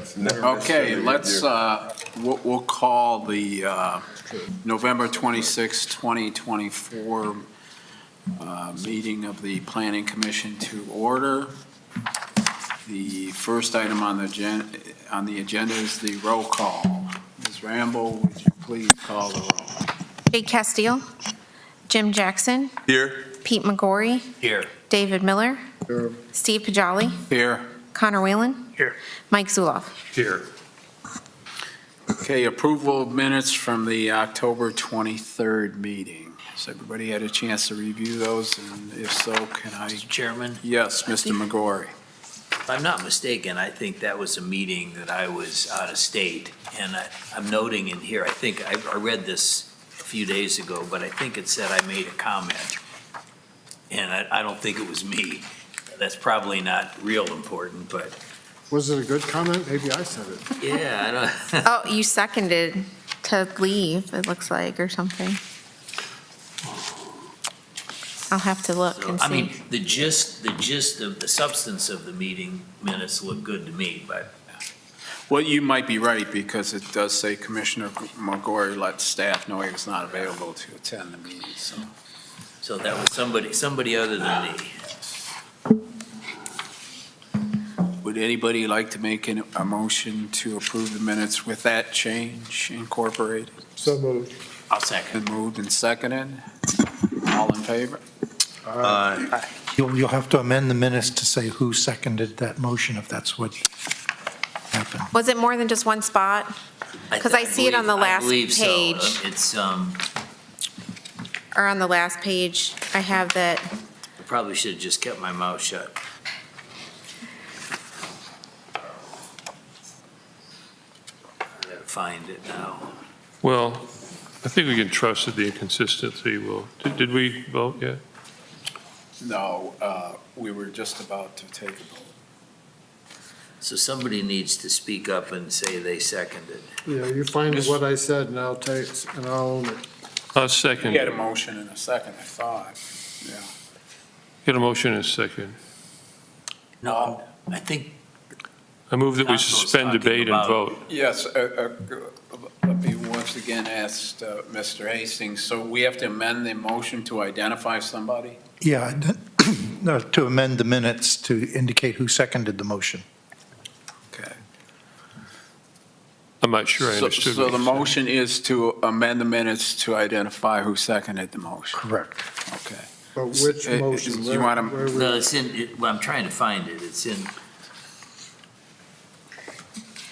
It's never Okay, missed let's, a we'll call the November 26, 2024 meeting of the Planning Commission to order. The first item on the agenda is the roll call. Ms. Rambo, would you please call the roll? Jake Castile, Jim Jackson, Here. Pete McGorry, Here. David Miller, Steve Pajali, Here. Connor Whalen, Here. Mike Zuloff. Here. Okay, approval of minutes from the October 23rd meeting. Has everybody had a chance to review those? And if so, can I? Mr. Chairman, Yes, Mr. McGorry. if I'm not mistaken, I think that was a meeting that I was out of state. And I'm noting in here, I think I read this a few days ago, but I think it said I made a comment. And I don't think it was me. That's probably not real important, but Was it a good comment? Maybe I said it. yeah, I don't. Oh, you seconded to leave, it looks like, or something. I'll have to look and I mean, see. the gist of the substance of the meeting minutes look good to me, but Well, you might be right, because it does say Commissioner McGorry let staff know he was not available to attend the meeting, so that was somebody other than me. Would anybody like to make a motion to approve the minutes with that change incorporated? So moved. I'll second. Been moved and seconded. All in favor? You'll have to amend the minutes to say who seconded that motion, if that's what happened. Was it more than just one spot? 'Cause I see it on the last I believe so. page. It's, Or on the last page, I have that, I probably should have just kept my mouth shut. I gotta find it now. Well, I think we can trust that the inconsistency will, did we vote yet? No, we were just about to take a vote. So somebody needs to speak up and say they seconded. Yeah, you find what I said and I'll own it. I'll We second. had a motion in a second, I thought. Yeah. Get a motion in a second. No, I think, I move that we Council's suspend talking debate and about- vote. Yes, let me once again ask Mr. Hastings, so we have to amend the motion to identify somebody? Yeah, no, to amend the minutes to indicate who seconded the motion. Okay. I'm not sure I understood. So what the you said. motion is to amend the minutes to identify who seconded the motion? Correct. Okay. But which motion? You want to, Where we- no, it's in, well, I'm trying to find it. It's in,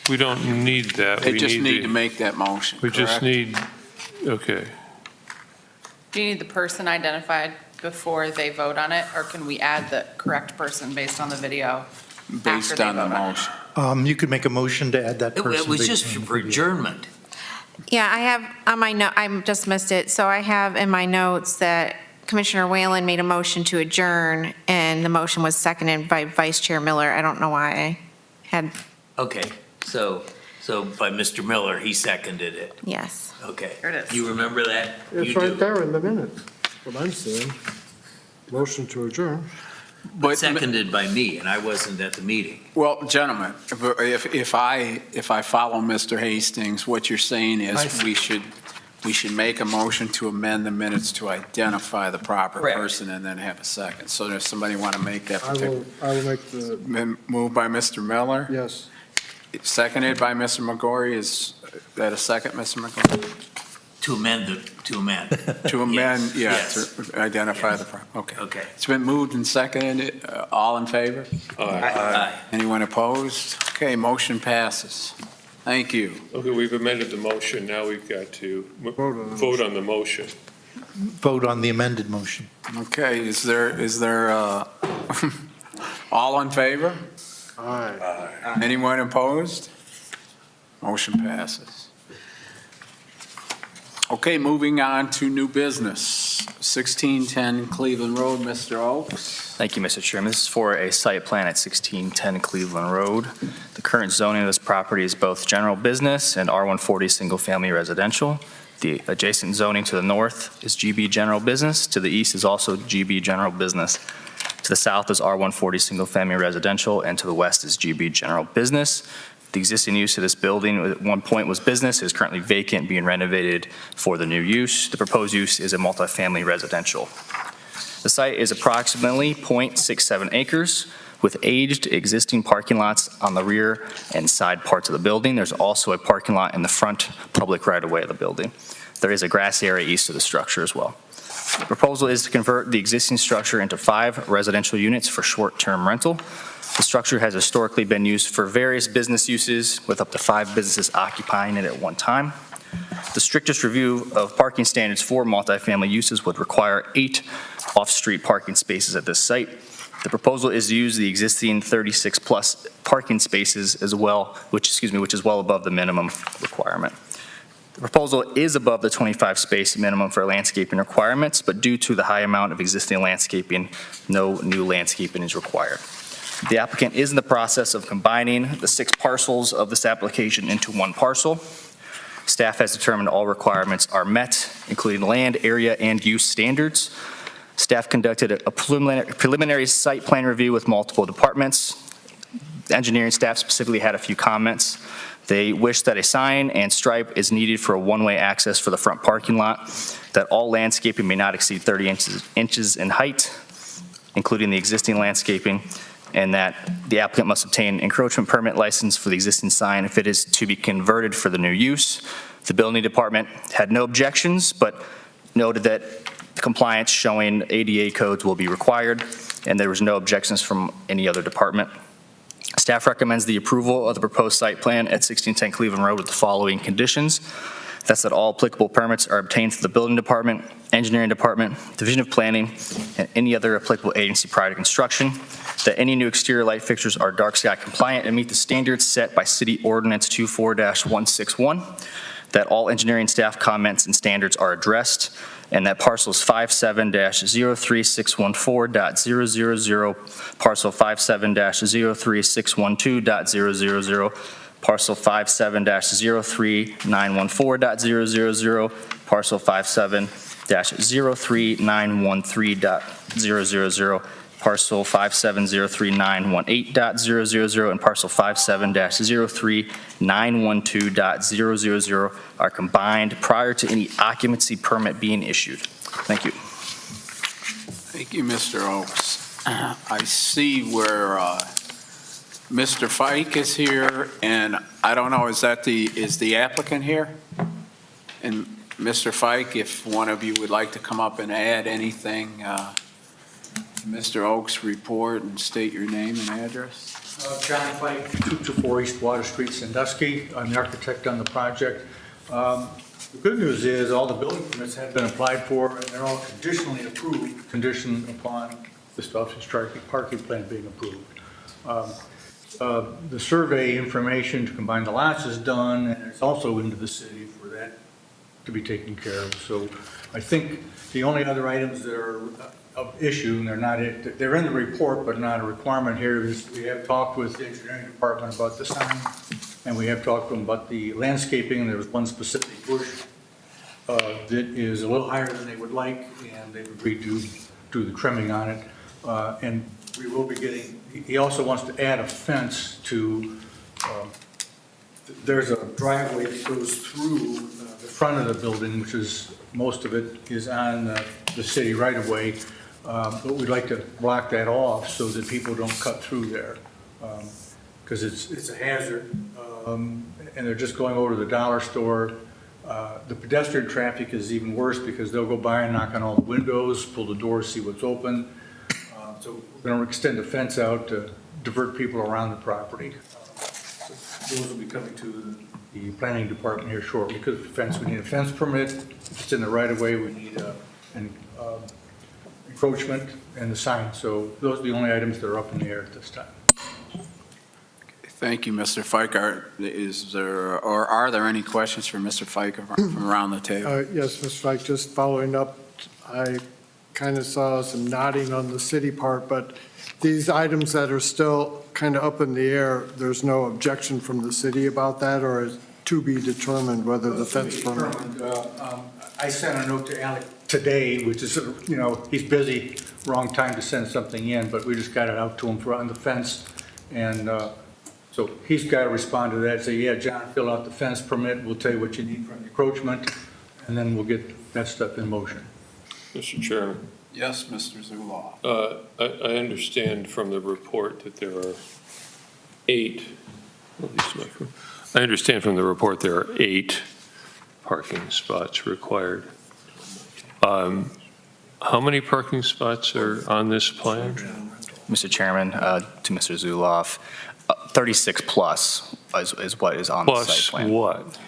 We don't need that. they We just need to the- make that motion, We just correct? need, okay. Do you need the person identified before they vote on it, or can we add the correct person based on the video? Based they on the vote on it? motion. You could make a motion to add that person. it was based just on the for video. adjournment. yeah, I have on my note, I just missed it. So I have in my notes that Commissioner Whalen made a motion to adjourn, and the motion was seconded by Vice Chair Miller. I don't know why I had, Okay, so by Mr. Miller, he seconded it. yes. Okay. Here it is. You remember that? It's You do. right there in the minutes, what I'm seeing. Motion to adjourn. But, Seconded by me, and I wasn't at the meeting. well, gentlemen, if I follow Mr. Hastings, what you're saying I is see. we should make a motion to amend the minutes to identify the proper Correct. person and then have a second. So does somebody want to make that I particular? will make the, Been moved by Mr. Miller, yes. seconded by Mr. McGorry. Is that a second, Mr. McGorry? To amend. To amend, yeah, Yes. to identify Yes. the, okay. Okay. It's been moved and seconded. All in favor? Aye. Anyone opposed? Okay, motion passes. Thank you. Okay, we've amended the motion. Now we've got to on the vote on the motion. Vote on the amended motion. Okay, is there, all in favor? Aye. Anyone opposed? Motion passes. Okay, moving on to new business. 1610 Cleveland Road, Mr. Oaks. Thank you, Mr. Chairman. This is for a site plan at 1610 Cleveland Road. The current zoning of this property is both general business and R140 single-family residential. The adjacent zoning to the north is GB General Business. To the east is also GB General Business. To the south is R140 single-family residential, and to the west is GB General Business. The existing use of this building at one point was business, is currently vacant, being renovated for the new use. The proposed use is a multifamily residential. The site is approximately .67 acres with aged existing parking lots on the rear and side parts of the building. There's also a parking lot in the front public right-of-way of the building. There is a grassy area east of the structure as well. The proposal is to convert the existing structure into 5 residential units for short-term rental. The structure has historically been used for various business uses, with up to 5 businesses occupying it at one time. The strictest review of parking standards for multifamily uses would require 8 off-street parking spaces at this site. The proposal is to use the existing 36-plus parking spaces as well, which is well above the minimum requirement. The proposal is above the 25-space minimum for landscaping requirements, but due to the high amount of existing landscaping, no new landscaping is required. The applicant is in the process of combining the 6 parcels of this application into one parcel. Staff has determined all requirements are met, including land, area, and use standards. Staff conducted a preliminary site plan review with multiple departments. The engineering staff specifically had a few comments. They wish that a sign and stripe is needed for a one-way access for the front parking lot, that all landscaping may not exceed 30 inches in height, including the existing landscaping, and that the applicant must obtain an encroachment permit license for the existing sign if it is to be converted for the new use. The building department had no objections, but noted that compliance showing ADA codes will be required, and there was no objections from any other department. Staff recommends the approval of the proposed site plan at 1610 Cleveland Road with the following conditions. That's that all applicable permits are obtained through the building department, engineering department, division of planning, and any other applicable agency prior to construction. That any new exterior light fixtures are dark sky compliant and meet the standards set by City Ordinance 24-161. That all engineering staff comments and standards are addressed, and that parcels 57-03614.000, parcel 57-03612.000, parcel 57-03914.000, parcel 57-03913.000, parcel 57-03918.000, and parcel 57-03912.000 are combined prior to any occupancy permit being issued. Thank you. Thank you, Mr. Oaks. I see where Mr. Fike is here, and I don't know, is the applicant here? And Mr. Fike, if one of you would like to come up and add anything to Mr. Oaks' report and state your name and address. John Fike, 224 East Water Street, Sandusky. I'm the architect on the project. The good news is all the building permits have been applied for, and they're all conditionally approved, conditioned upon the off-street parking plan being approved. The survey information to combine the lots is done, and it's also into the city for that to be taken care of. So I think the only other items that are of issue, and they're in the report, but not a requirement here, is we have talked with the engineering department about the sign, and we have talked to them about the landscaping. There was one specific bush that is a little higher than they would like, and they've agreed to do the trimming on it. And we will be getting, he also wants to add a fence to, there's a driveway that goes through the front of the building, which is, most of it is on the city right of way. But we'd like to block that off so that people don't cut through there, because it's a hazard, and they're just going over to the dollar store. The pedestrian traffic is even worse because they'll go by and knock on all the windows, pull the doors, see what's open. So we're going to extend the fence out to divert people around the property. So those will be coming to the planning department here shortly. Because of the fence, we need a fence permit. If it's in the right of way, we need an encroachment and the sign. So those are the only items that are up in the air at this time. Thank you, Mr. Fike. Are there any questions for Mr. Fike from around the table? Yes, Mr. Fike, just following up, I kind of saw some nodding on the city part, but these items that are still kind of up in the air, there's no objection from the city about that, or is to be determined whether the fence permit? I sent a note to Alec today, which is, he's busy, wrong time to send something in, but we just got it out to him on the fence, and So he's got to respond to that, say, yeah, John, fill out the fence permit, we'll tell you what you need for encroachment, and then we'll get that stuff in motion. Mr. Chairman, Yes, Mr. Zuloff. I understand from the report that there are 8, at least I understand from the report there are 8 parking spots required. How many parking spots are on this plan? Mr. Chairman, to Mr. Zuloff, 36 plus is what is on the site Plus plan. what?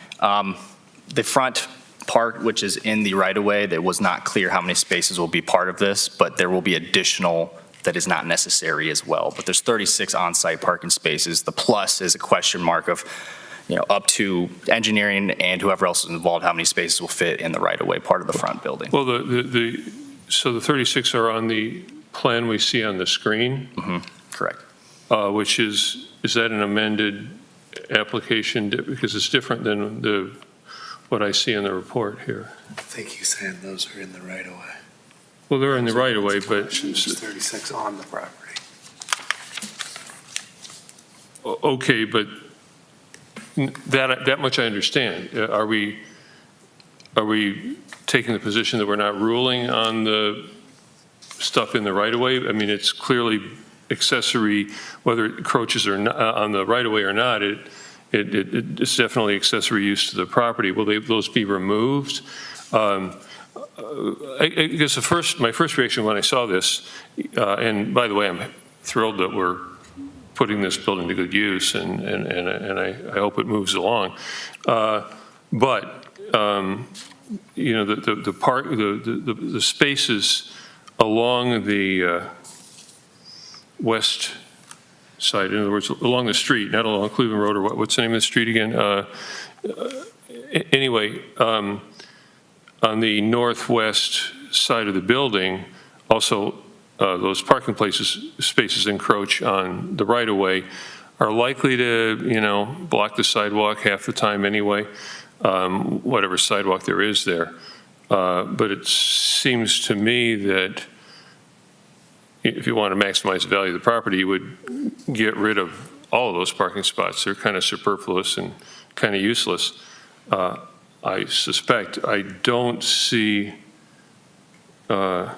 The front part, which is in the right-of-way, that was not clear how many spaces will be part of this, but there will be additional that is not necessary as well. But there's 36 on-site parking spaces. The plus is a question mark of, up to engineering and whoever else is involved, how many spaces will fit in the right-of-way part of the front building. Well, so the 36 are on the plan we see on the screen, Correct. which is that an amended application? Because it's different than what I see in the report here. I think he's saying those are in the right of way. Well, they're in the right of way, but, There's 36 on the property. okay, but that much I understand. Are we taking the position that we're not ruling on the stuff in the right of way? I mean, it's clearly accessory, whether it encroaches or not, on the right of way or not, it's definitely accessory use to the property. Will those be removed? I guess my first reaction when I saw this, and by the way, I'm thrilled that we're putting this building to good use, and I hope it moves along. But the spaces along the west side, in other words, along the street, not along Cleveland Road, or what's the name of the street again? Anyway, on the northwest side of the building, also those parking spaces encroach on the right-of-way, are likely to, block the sidewalk half the time anyway, whatever sidewalk there is there. But it seems to me that if you want to maximize the value of the property, you would get rid of all of those parking spots. They're kind of superfluous and kind of useless. I suspect. I don't see, well,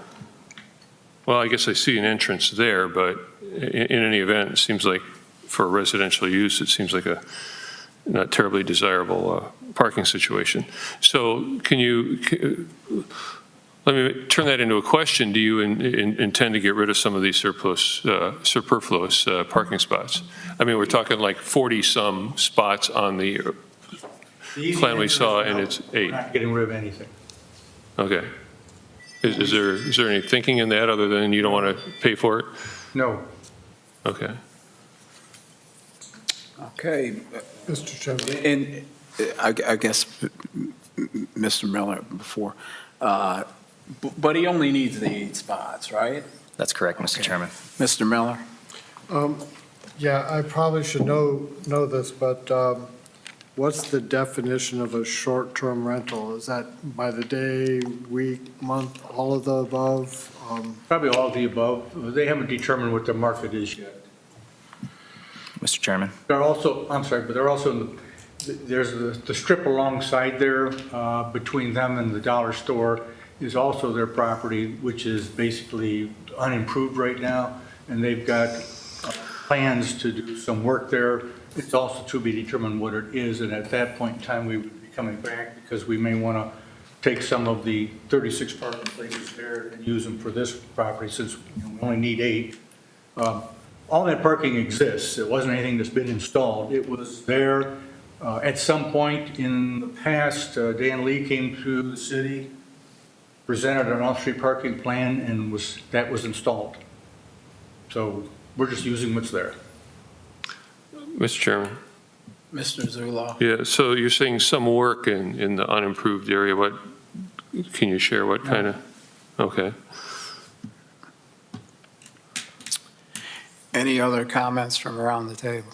I guess I see an entrance there, but in any event, it seems like for residential use, it seems like a not terribly desirable parking situation. So let me turn that into a question. Do you intend to get rid of some of these superfluous parking spots? I mean, we're talking like 40-some spots on the plan we saw, and it's 8. We're not getting rid of anything. Okay. Is there any thinking in that other than you don't want to pay for it? No. Okay. Okay, Mr. Chairman. and I guess, Mr. Miller, before, but he only needs the 8 spots, right? That's correct, Mr. Chairman. Mr. Miller? Yeah, I probably should know this, but what's the definition of a short-term rental? Is that by the day, week, month, all of the above? Probably all of the above. They haven't determined what the market is yet. Mr. Chairman. They're also, I'm sorry, but they're also, there's the strip alongside there, between them and the dollar store is also their property, which is basically unimproved right now, and they've got plans to do some work there. It's also to be determined what it is, and at that point in time, we would be coming back because we may want to take some of the 36 parking places there and use them for this property, since we only need 8. All that parking exists. It wasn't anything that's been installed. It was there at some point in the past. Dan Lee came to the city, presented an off-street parking plan, and that was installed. So we're just using what's there. Mr. Chairman. Mr. Zuloff? Yeah, so you're saying some work in the unimproved area. What, can you share what kind of? Okay. Any other comments from around the table?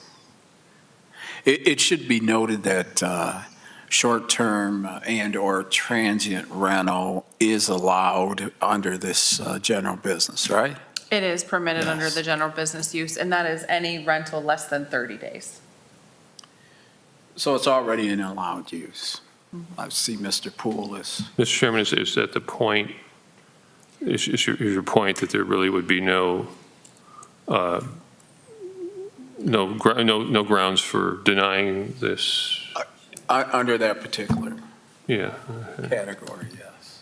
It should be noted that short-term and/or transient rental is allowed under this general business, right? It is permitted under the general business use, and that is any rental less than 30 days. So it's already an allowed use. I see Mr. Poole is, Mr. Chairman, is that the point, is your point that there really would be no grounds for denying this? under that particular Yeah. category, yes.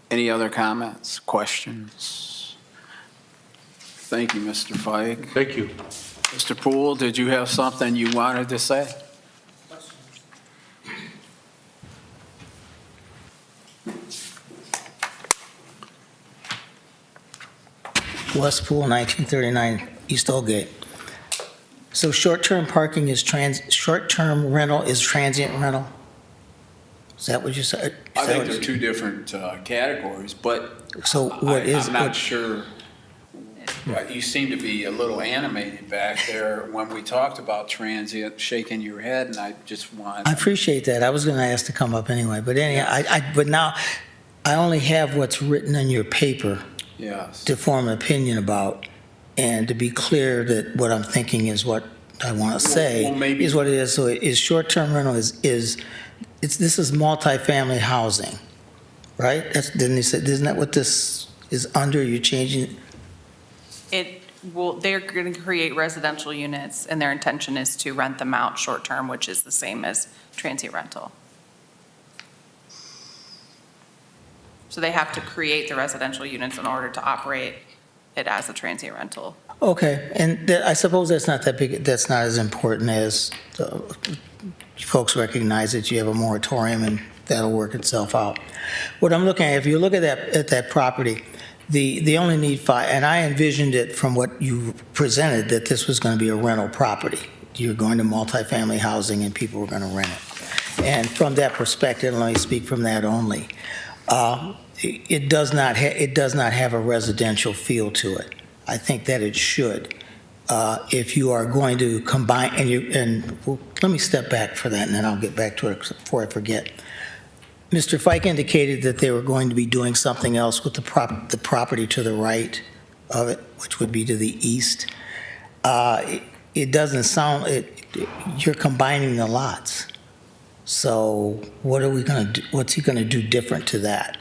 Any other comments, questions? Thank you, Mr. Fike. Thank you. Mr. Poole, did you have something you wanted to say? West Pool, 1939 East Oldgate. So short-term parking is short-term rental is transient rental? Is that what you said? I think they're two different categories, but So what is, I'm not sure. You seem to be a little animated back there when we talked about transient, shaking your head, and I just want. I appreciate that. I was going to ask to come up anyway, but anyhow, but now I only have what's written in your paper Yes. to form an opinion about, and to be clear that what I'm thinking is what I want to say Well, maybe- is what it is. So it is short-term rental this is multifamily housing, right? Didn't he say, isn't that what this is under? You're changing, They're going to create residential units, and their intention is to rent them out short-term, which is the same as transient rental. So they have to create the residential units in order to operate it as a transient rental. okay, and I suppose that's not that big, that's not as important as folks recognize that you have a moratorium and that'll work itself out. What I'm looking at, if you look at that property, the only need five, and I envisioned it from what you presented, that this was going to be a rental property. You're going to multifamily housing and people were going to rent it. And from that perspective, let me speak from that only. It does not have a residential feel to it. I think that it should. If you are going to combine, well, let me step back for that, and then I'll get back to it before I forget. Mr. Fike indicated that they were going to be doing something else with the property to the right of it, which would be to the east. It doesn't sound, you're combining the lots. So what are we going to do? What's he going to do different to that?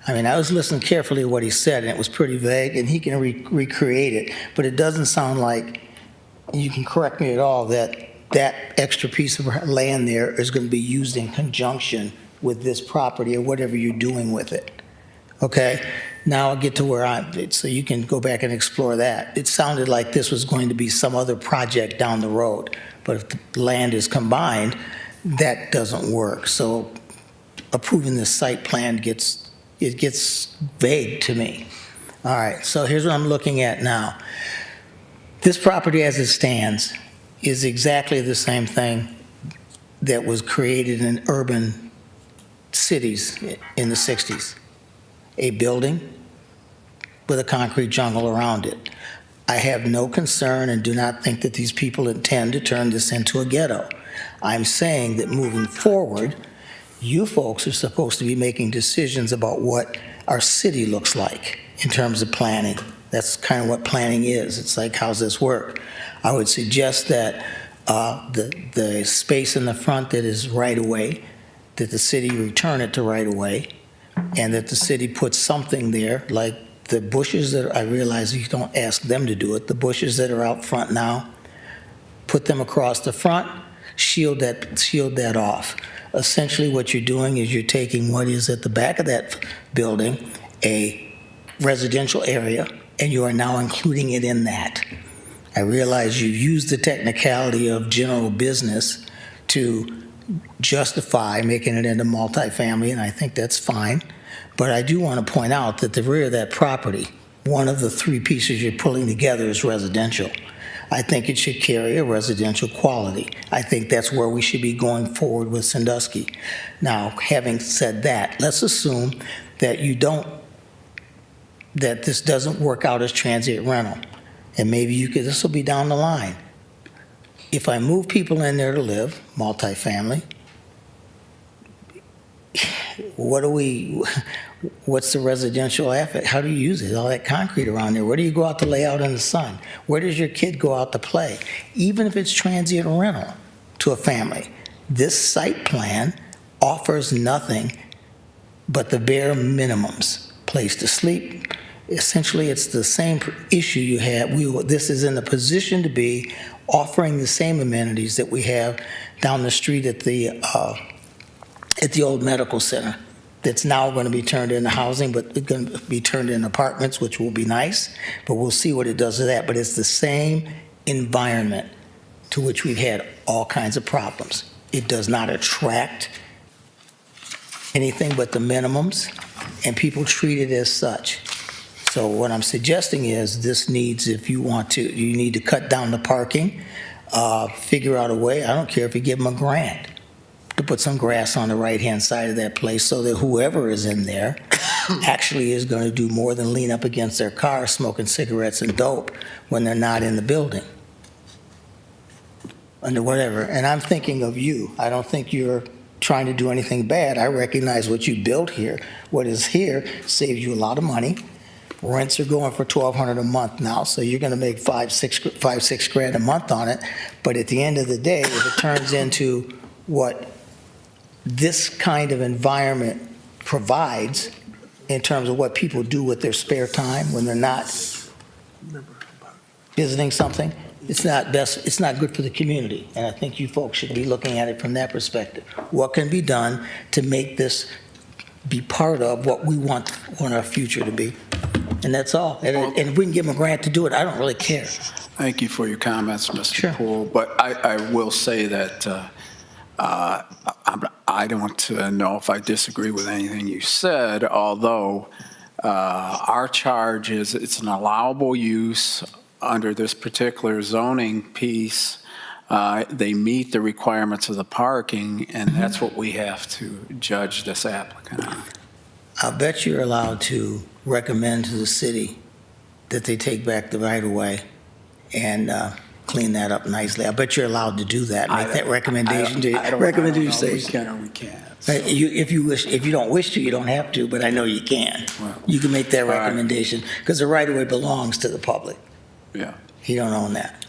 I mean, I was listening carefully to what he said, and it was pretty vague, and he can recreate it, but it doesn't sound like, you can correct me at all, that extra piece of land there is going to be used in conjunction with this property or whatever you're doing with it. Okay? Now I'll get to where so you can go back and explore that. It sounded like this was going to be some other project down the road, but if the land is combined, that doesn't work. So approving this site plan gets vague to me. All right, so here's what I'm looking at now. This property as it stands is exactly the same thing that was created in urban cities in the 60s. A building with a concrete jungle around it. I have no concern and do not think that these people intend to turn this into a ghetto. I'm saying that moving forward, you folks are supposed to be making decisions about what our city looks like in terms of planning. That's kind of what planning is. It's like, how's this work? I would suggest that the space in the front that is right-of-way, that the city return it to right-of-way, and that the city puts something there, like the bushes that, I realize you don't ask them to do it, the bushes that are out front now, put them across the front, shield that off. Essentially what you're doing is you're taking what is at the back of that building, a residential area, and you are now including it in that. I realize you use the technicality of general business to justify making it into multifamily, and I think that's fine. But I do want to point out that the rear of that property, one of the three pieces you're pulling together is residential. I think it should carry a residential quality. I think that's where we should be going forward with Sandusky. Now, having said that, let's assume that that this doesn't work out as transient rental. And maybe this will be down the line. If I move people in there to live, multifamily, what's the residential effort? How do you use it? All that concrete around there. Where do you go out to lay out in the sun? Where does your kid go out to play? Even if it's transient rental to a family, this site plan offers nothing but the bare minimums. Place to sleep. Essentially, it's the same issue you had. This is in a position to be offering the same amenities that we have down the street at the old medical center. That's now going to be turned into housing, but it's going to be turned into apartments, which will be nice. But we'll see what it does to that. But it's the same environment to which we've had all kinds of problems. It does not attract anything but the minimums, and people treat it as such. So what I'm suggesting is this needs, if you want to, you need to cut down the parking, figure out a way. I don't care if you give them a grant to put some grass on the right-hand side of that place so that whoever is in there actually is going to do more than lean up against their car smoking cigarettes and dope when they're not in the building. Under whatever. And I'm thinking of you. I don't think you're trying to do anything bad. I recognize what you built here. What is here saves you a lot of money. Rents are going for $1,200 a month now, so you're going to make $5-6 grand a month on it. But at the end of the day, if it turns into what this kind of environment provides in terms of what people do with their spare time when they're not visiting something, it's not best. It's not good for the community. And I think you folks should be looking at it from that perspective. What can be done to make this be part of what we want our future to be? And that's all. And if we can give them a grant to do it, I don't really care. Thank you for your comments, Mr. Sure. Poole. But I will say that I don't know if I disagree with anything you said, although our charge is it's an allowable use under this particular zoning piece. They meet the requirements of the parking, and that's what we have to judge this applicant on. I bet you're allowed to recommend to the city that they take back the right-of-way and clean that up nicely. I bet you're allowed to do that, make that recommendation to you. I don't know if we can or we can't. If you don't wish to, you don't have to, but I know you can. Well, You can make that all right. recommendation, because the right-of-way belongs to the public. Yeah. You don't own that.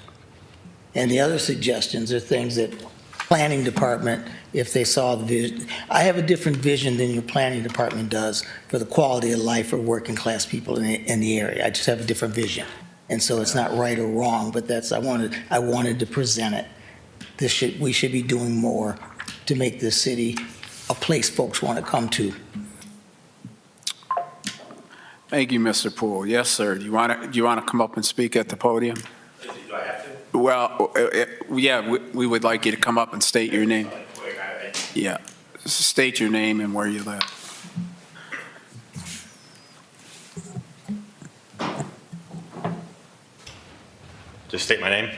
And the other suggestions are things that planning department, if they saw the vision. I have a different vision than your planning department does for the quality of life for working class people in the area. I just have a different vision. And so it's not right or wrong, but I wanted to present it. We should be doing more to make this city a place folks want to come to. Thank you, Mr. Poole. Yes, sir. Do you want to come up and speak at the podium? Do I have to? Well, yeah, we would like you to come up and state your name. Yeah, state your name and where you live. Just state my name?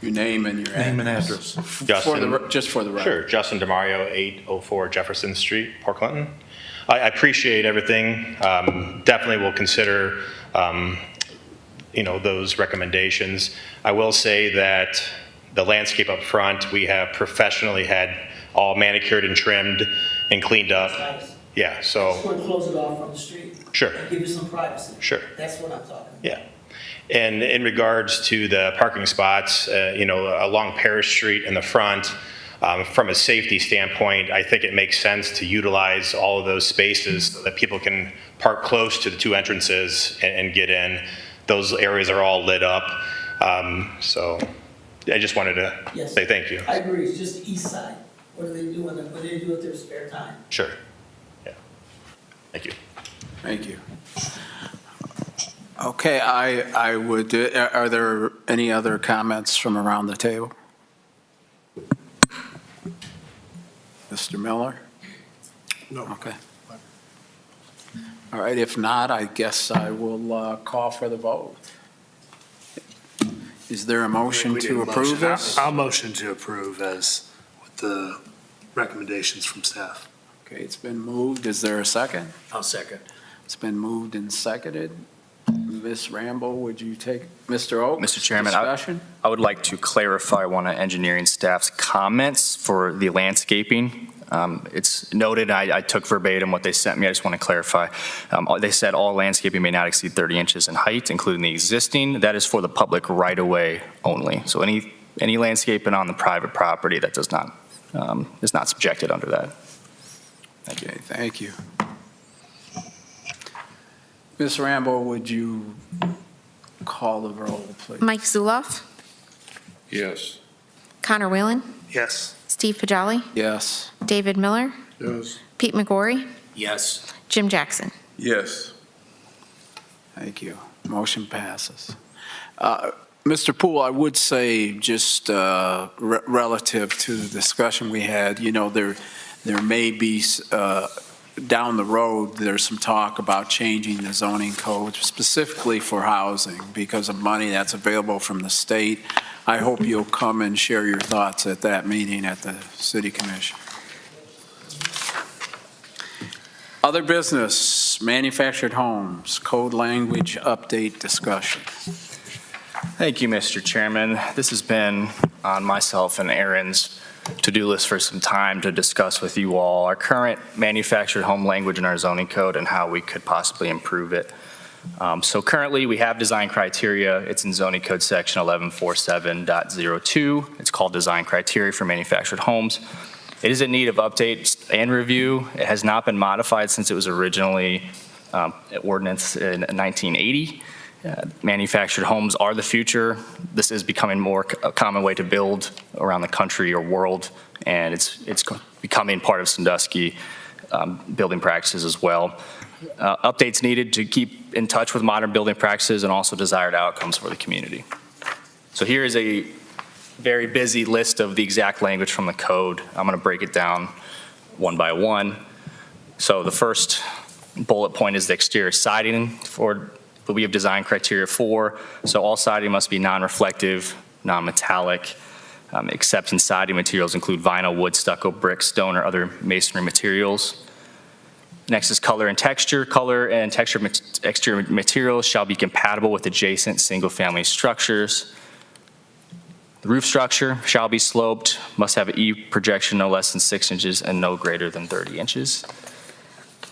Your name and your Name and address. Justin. Just for the record. Sure, Justin DeMario, 804 Jefferson Street, Port Clinton. I appreciate everything. Definitely will consider, those recommendations. I will say that the landscape up front, we have professionally had all manicured and trimmed and cleaned up. Nice. Yeah, so, Just want to close it off from the street. Sure. And give you some privacy. Sure. That's what I'm talking about. yeah. And in regards to the parking spots, along Parish Street in the front, from a safety standpoint, I think it makes sense to utilize all of those spaces so that people can park close to the two entrances and get in. Those areas are all lit up. So I just wanted to Yes. say thank you. I agree, it's just the east side. What do they do with their spare time? Sure. Yeah. Thank you. Thank you. Okay, I would, are there any other comments from around the table? Mr. Miller? No. Okay. All right, if not, I guess I will call for the vote. Is there a motion to approve this? I'll motion to approve as with the recommendations from staff. Okay, it's been moved. Is there a second? I'll second. It's been moved and seconded. Ms. Rambo, would you take, Mr. Oak? Mr. Chairman, Discussion? I would like to clarify one of engineering staff's comments for the landscaping. It's noted, I took verbatim what they sent me, I just want to clarify. They said all landscaping may not exceed 30 inches in height, including the existing. That is for the public right-of-way only. So any landscaping on the private property that does not, is not subjected under that. Thank you. Okay, thank you. Ms. Rambo, would you call the roll, please? Mike Zuloff, Yes. Connor Whalen, Yes. Steve Pajali, Yes. David Miller, Yes. Pete McGorry, Yes. Jim Jackson. Yes. Thank you. Motion passes. Mr. Poole, I would say, just relative to the discussion we had, you know, there may be, down the road, there's some talk about changing the zoning code specifically for housing because of money that's available from the state. I hope you'll come and share your thoughts at that meeting at the City Commission. Other business, manufactured homes, code language update discussion. Thank you, Mr. Chairman. This has been on myself and Aaron's to-do list for some time to discuss with you all our current manufactured home language in our zoning code and how we could possibly improve it. So currently, we have design criteria. It's in zoning code section 1147.02. It's called design criteria for manufactured homes. It is in need of updates and review. It has not been modified since it was originally ordinance in 1980. Manufactured homes are the future. This is becoming more a common way to build around the country or world, and it's becoming part of Sandusky building practices as well. Updates needed to keep in touch with modern building practices and also desired outcomes for the community. So here is a very busy list of the exact language from the code. I'm going to break it down one by one. So the first bullet point is the exterior siding that we have design criteria for. So all siding must be non-reflective, non-metallic, except in siding materials include vinyl, wood, stucco, brick, stone, or other masonry materials. Next is color and texture. Color and texture exterior materials shall be compatible with adjacent single-family structures. The roof structure shall be sloped, must have an E projection no less than 6 inches and no greater than 30 inches.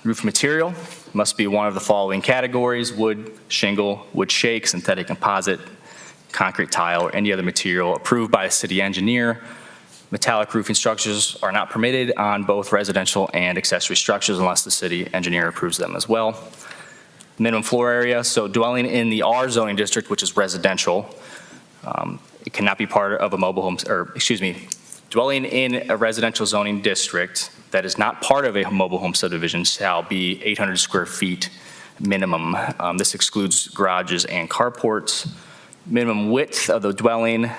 Roof material must be one of the following categories: wood, shingle, wood shake, synthetic composite, concrete tile, or any other material approved by a city engineer. Metallic roofing structures are not permitted on both residential and accessory structures unless the city engineer approves them as well. Minimum floor area, so dwelling in the R zoning district, which is residential, it cannot be part of a mobile home, dwelling in a residential zoning district that is not part of a mobile home subdivision shall be 800 square feet minimum. This excludes garages and carports. Minimum width of the dwelling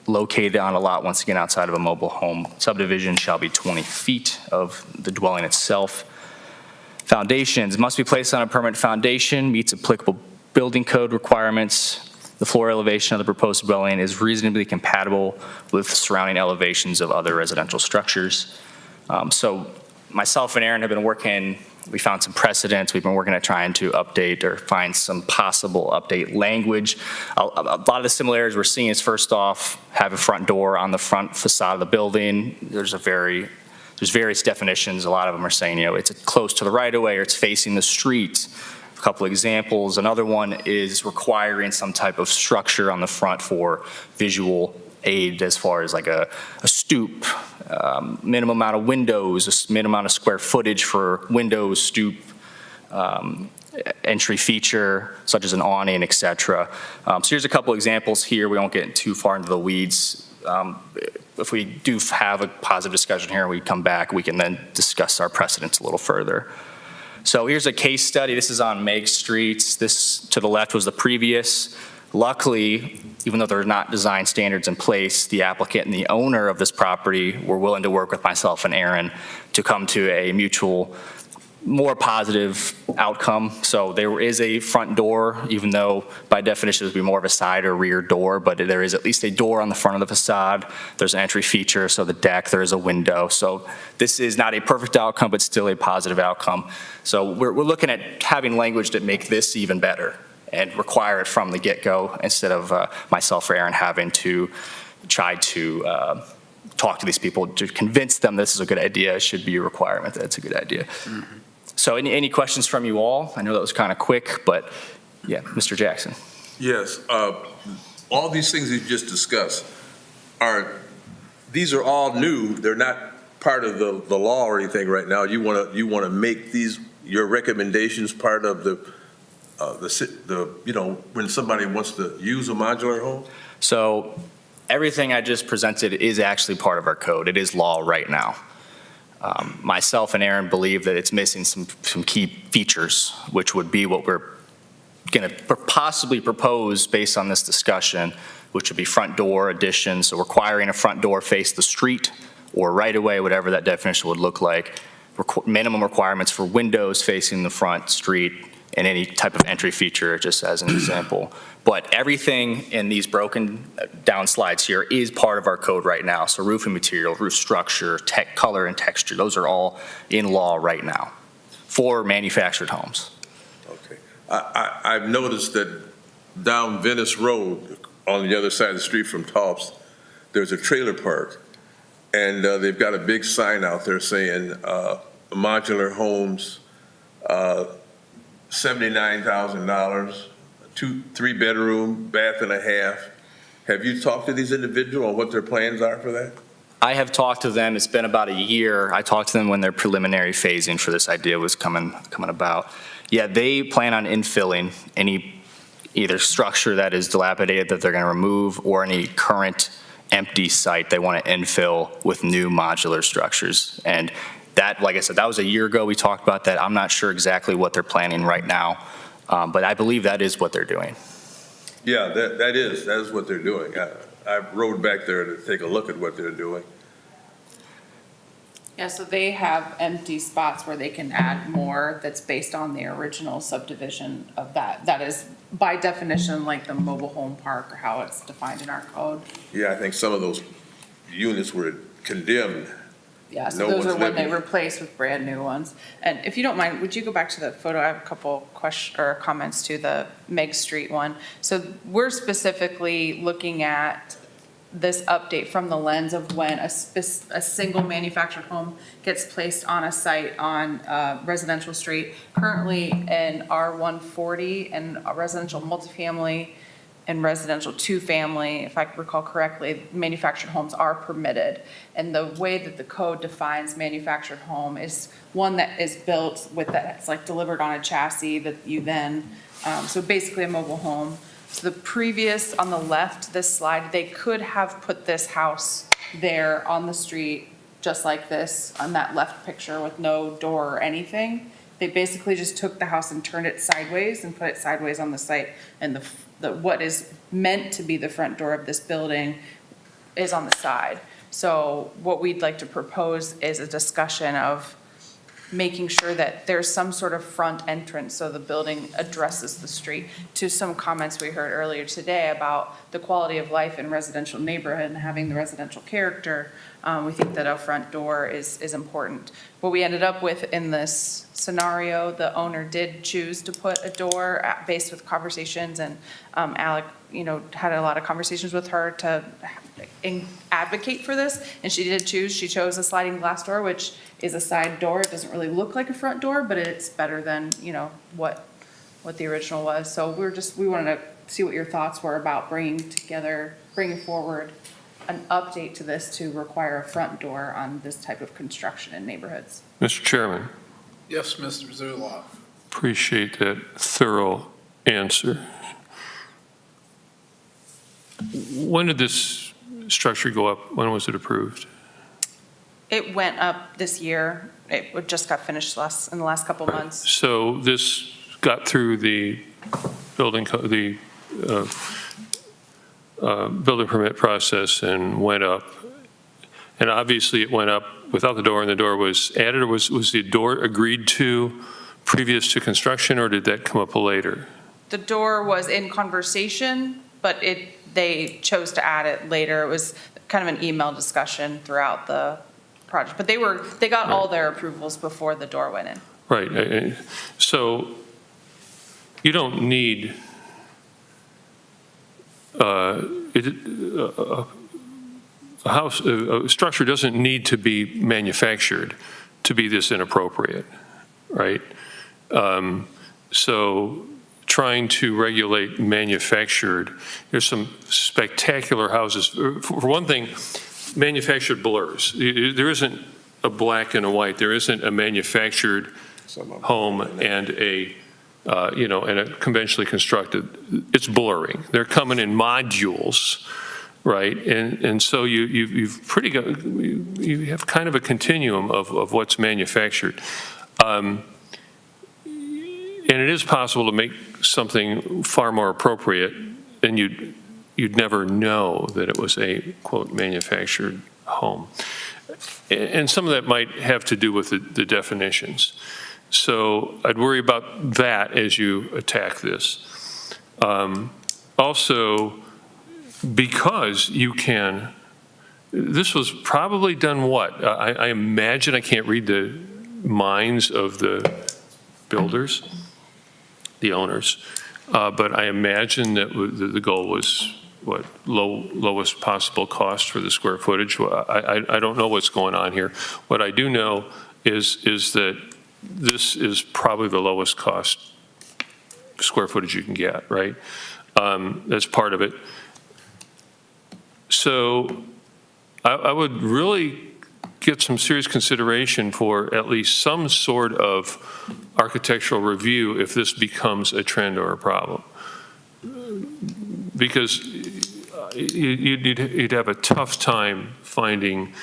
located on a lot, once again, outside of a mobile home subdivision shall be 20 feet of the dwelling itself. Foundations must be placed on a permanent foundation, meets applicable building code requirements. The floor elevation of the proposed dwelling is reasonably compatible with surrounding elevations of other residential structures. So myself and Aaron have been working, we found some precedents. We've been working at trying to update or find some possible update language. A lot of the similarities we're seeing is, first off, have a front door on the front facade of the building. There's various definitions. A lot of them are saying, it's close to the right-of-way or it's facing the street. A couple examples. Another one is requiring some type of structure on the front for visual aid, as far as like a stoop, minimum amount of windows, a minimum amount of square footage for windows, stoop, entry feature, such as an awning, et cetera. So here's a couple examples here. We won't get too far into the weeds. If we do have a positive discussion here and we come back, we can then discuss our precedents a little further. So here's a case study. This is on Meg Street. This to the left was the previous. Luckily, even though there are not design standards in place, the applicant and the owner of this property were willing to work with myself and Aaron to come to a mutual, more positive outcome. So there is a front door, even though by definition it would be more of a side or rear door, but there is at least a door on the front of the facade. There's an entry feature, so the deck, there is a window. So this is not a perfect outcome, but still a positive outcome. So we're looking at having language that make this even better and require it from the get-go instead of myself or Aaron having to try to talk to these people to convince them this is a good idea. It should be a requirement that it's a good idea. So any questions from you all? I know that was kind of quick, but yeah, Mr. Jackson. Yes, all these things you just discussed these are all new. They're not part of the law or anything right now. You want to make your recommendations part of the when somebody wants to use a modular home? So everything I just presented is actually part of our code. It is law right now. Myself and Aaron believe that it's missing some key features, which would be what we're going to possibly propose based on this discussion, which would be front door additions, so requiring a front door face the street or right away, whatever that definition would look like, minimum requirements for windows facing the front street, and any type of entry feature, just as an example. But everything in these broken down slides here is part of our code right now. So roofing material, roof structure, color and texture, those are all in law right now for manufactured homes. Okay. I've noticed that down Venice Road, on the other side of the street from Tops, there's a trailer park. And they've got a big sign out there saying modular homes, $79,000, 3-bedroom, bath and a half. Have you talked to these individuals on what their plans are for that? I have talked to them. It's been about a year. I talked to them when their preliminary phasing for this idea was coming about. Yeah, they plan on infilling any either structure that is dilapidated that they're going to remove or any current empty site they want to infill with new modular structures. And that, like I said, that was a year ago we talked about that. I'm not sure exactly what they're planning right now, but I believe that is what they're doing. Yeah, that is what they're doing. I rode back there to take a look at what they're doing. Yeah, so they have empty spots where they can add more that's based on the original subdivision of that. That is by definition like the mobile home park or how it's defined in our code. Yeah, I think some of those units were condemned. Yeah, so No those one's are when they living. replace with brand new ones. And if you don't mind, would you go back to the photo? I have a couple questions or comments to the Meg Street one. So we're specifically looking at this update from the lens of when a single manufactured home gets placed on a site on residential street. Currently in R140 and residential multifamily and residential two-family, if I recall correctly, manufactured homes are permitted. And the way that the code defines manufactured home is one that is built with that, it's like delivered on a chassis that you then, so basically a mobile home. So the previous, on the left, this slide, they could have put this house there on the street, just like this, on that left picture with no door or anything. They basically just took the house and turned it sideways and put it sideways on the site. And what is meant to be the front door of this building is on the side. So what we'd like to propose is a discussion of making sure that there's some sort of front entrance so the building addresses the street. To some comments we heard earlier today about the quality of life in residential neighborhood and having the residential character, we think that a front door is important. What we ended up with in this scenario, the owner did choose to put a door based with conversations, and Alec, had a lot of conversations with her to advocate for this, and she chose a sliding glass door, which is a side door. It doesn't really look like a front door, but it's better than, what the original was. So we wanted to see what your thoughts were about bringing forward an update to this to require a front door on this type of construction in neighborhoods. Mr. Chairman, Yes, Mr. Zulaw. appreciate that thorough answer. When did this structure go up? When was it approved? It went up this year. It just got finished in the last couple months. So this got through the building permit process and went up. And obviously it went up without the door, and the door was added, or was the door agreed to previous to construction, or did that come up later? The door was in conversation, but they chose to add it later. It was kind of an email discussion throughout the project, but they got all their approvals before the door went in. Right. So you don't need a structure doesn't need to be manufactured to be this inappropriate, right? So trying to regulate manufactured, there's some spectacular houses. For one thing, manufactured blurs. There isn't a black and a white. There isn't a manufactured home and a and a conventionally constructed. It's blurring. They're coming in modules, right? And so you have kind of a continuum of what's manufactured. And it is possible to make something far more appropriate, and you'd never know that it was a, quote, manufactured home. And some of that might have to do with the definitions. So I'd worry about that as you attack this. Also, because you can, this was probably done what? I imagine, I can't read the minds of the builders, the owners, but I imagine that the goal was what, lowest possible cost for the square footage. I don't know what's going on here. What I do know is that this is probably the lowest cost square footage you can get, right? That's part of it. So I would really get some serious consideration for at least some sort of architectural review if this becomes a trend or a problem. Because you'd have a tough time finding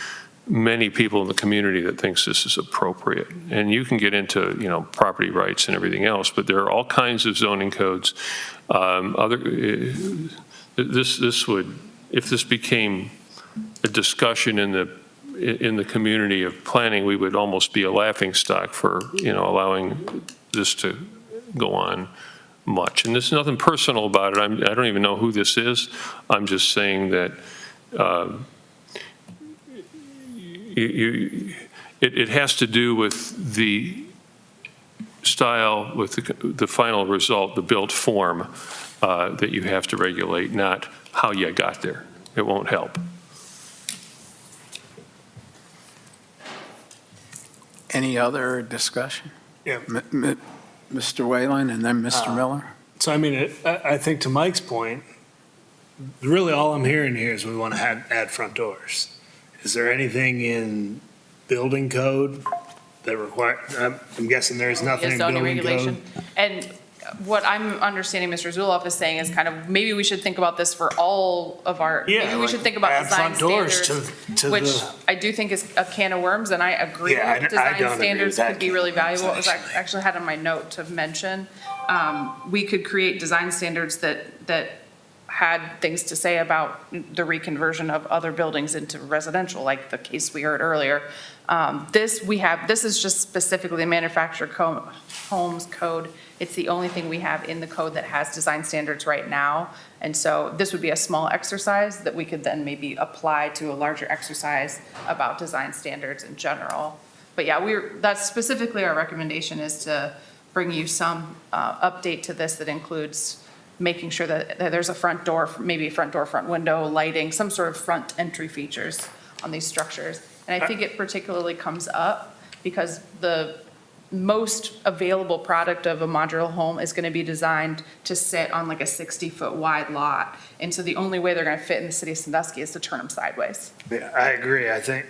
many people in the community that thinks this is appropriate. And you can get into, property rights and everything else, but there are all kinds of zoning codes. This would, if this became a discussion in the community of planning, we would almost be a laughingstock for, allowing this to go on much. And there's nothing personal about it. I don't even know who this is. I'm just saying that it has to do with the style, with the final result, the built form that you have to regulate, not how you got there. It won't help. Any other discussion? Yeah. Mr. Whalen and then Mr. Miller? So, I think to Mike's point, really all I'm hearing here is we want to add front doors. Is there anything in building code that require, I'm guessing there's nothing in Zoning building code? regulation. And what I'm understanding Mr. Zuloff is saying is kind of, maybe we should think about this for all of our, maybe we should think about add design front doors standards, to which the- I do think is a can of worms, and I agree. Yeah, I don't Design agree with standards that could be can really of worms, valuable, as I actually. actually had on my note to mention. We could create design standards that had things to say about the reconversion of other buildings into residential, like the case we heard earlier. This is just specifically the manufactured homes code. It's the only thing we have in the code that has design standards right now. And so this would be a small exercise that we could then maybe apply to a larger exercise about design standards in general. But yeah, that's specifically our recommendation, is to bring you some update to this that includes making sure that there's a front door, maybe a front door, front window, lighting, some sort of front entry features on these structures. And I think it particularly comes up because the most available product of a modular home is going to be designed to sit on like a 60-foot wide lot. And so the only way they're going to fit in the city of Sandusky is to turn them sideways. Yeah, I agree. I think,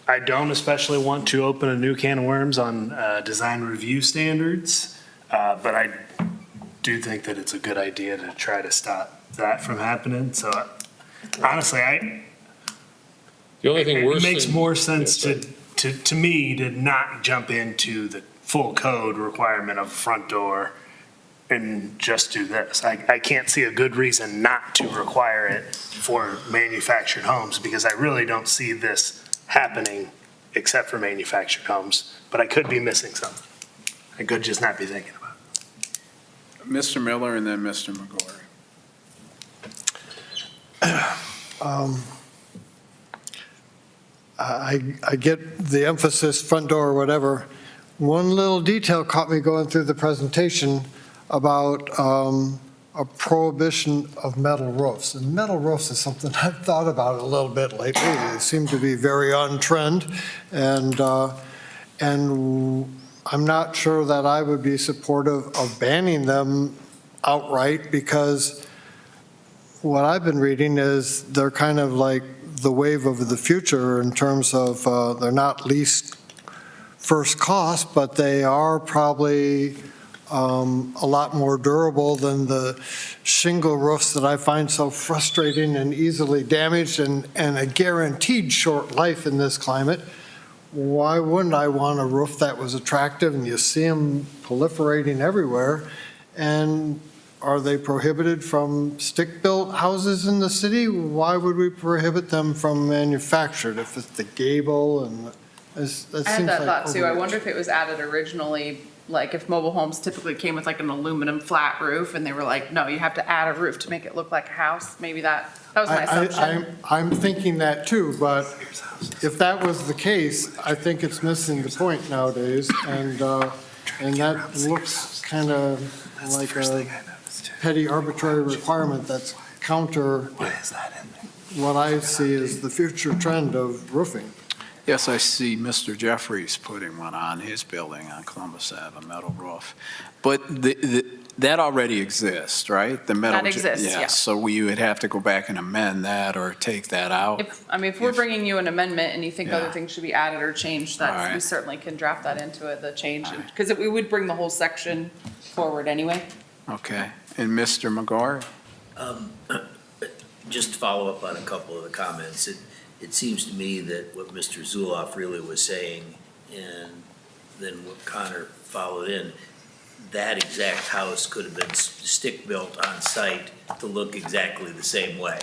I don't especially want to open a new can of worms on design review standards, but I do think that it's a good idea to try to stop that from happening. So honestly, The only thing worse it makes than- more sense to me to not jump into the full code requirement of a front door and just do this. I can't see a good reason not to require it for manufactured homes, because I really don't see this happening except for manufactured homes, but I could be missing something. I could just not be thinking about it. Mr. Miller and then Mr. McGorry. I get the emphasis, front door or whatever. One little detail caught me going through the presentation about a prohibition of metal roofs. And metal roofs is something I've thought about a little bit lately. They seem to be very on trend, and I'm not sure that I would be supportive of banning them outright, because what I've been reading is they're kind of like the wave of the future in terms of they're not least first cost, but they are probably a lot more durable than the shingle roofs that I find so frustrating and easily damaged, and a guaranteed short life in this climate. Why wouldn't I want a roof that was attractive, and you see them proliferating everywhere? And are they prohibited from stick-built houses in the city? Why would we prohibit them from manufactured if it's the gable and I had that thought too. I wonder if it was added originally, like if mobile homes typically came with like an aluminum flat roof and they were like, no, you have to add a roof to make it look like a house. Maybe that was my assumption. I'm thinking that too, but if that was the case, I think it's missing the point nowadays, and that looks kind of like a petty arbitrary requirement that's counter what I see as the future trend of roofing. Yes, I see Mr. Jeffries putting one on his building on Columbus Ave, a metal roof. But that already exists, right? The metal. That exists, yeah. So we would have to go back and amend that or take that out? If we're bringing you an amendment and you think other things should be added or changed, All we right. certainly can draft that into it, the change. Because we would bring the whole section forward anyway. Okay. And Mr. McGuire? Just to follow up on a couple of the comments, it seems to me that what Mr. Zuloff really was saying, and then what Connor followed in, that exact house could have been stick-built on site to look exactly the same way.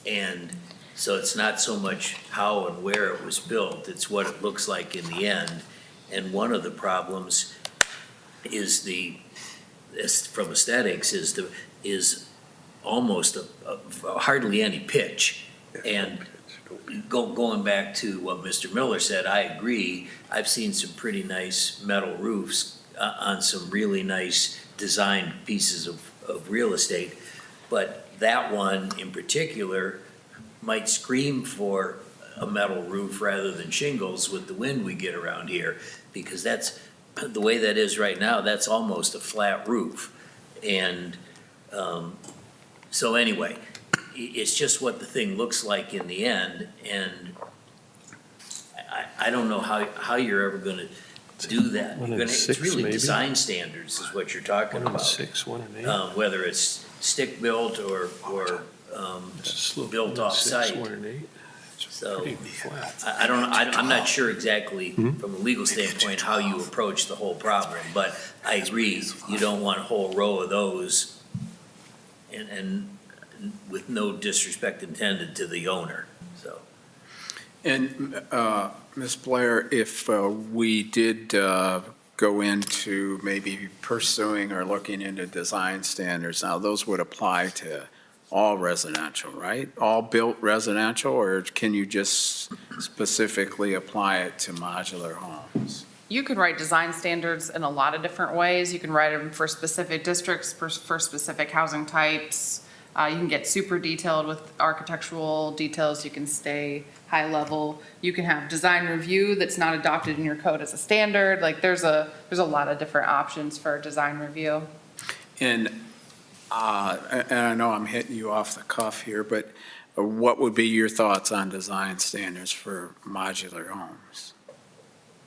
And so it's not so much how and where it was built, it's what it looks like in the end. And one of the problems is from aesthetics, is almost hardly any pitch. And going back to what Mr. Miller said, I agree. I've seen some pretty nice metal roofs on some really nice designed pieces of real estate. But that one in particular might scream for a metal roof rather than shingles with the wind we get around here, because that's the way that is right now. That's almost a flat roof. And so anyway, it's just what the thing looks like in the end, and I don't know how you're ever gonna do that. It's really design standards is what you're talking about. 6, 1 and 8. Whether it's stick-built or built off-site. So, I don't know, I'm not sure exactly from a legal standpoint how you approach the whole problem, but I agree, you don't want a whole row of those and with no disrespect intended to the owner, so. And Ms. Blair, if we did go into maybe pursuing or looking into design standards, now those would apply to all residential, right? All built residential, or can you just specifically apply it to modular homes? You can write design standards in a lot of different ways. You can write them for specific districts, for specific housing types. You can get super detailed with architectural details. You can stay high level. You can have design review that's not adopted in your code as a standard. Like there's a lot of different options for design review. And I know I'm hitting you off the cuff here, but what would be your thoughts on design standards for modular homes?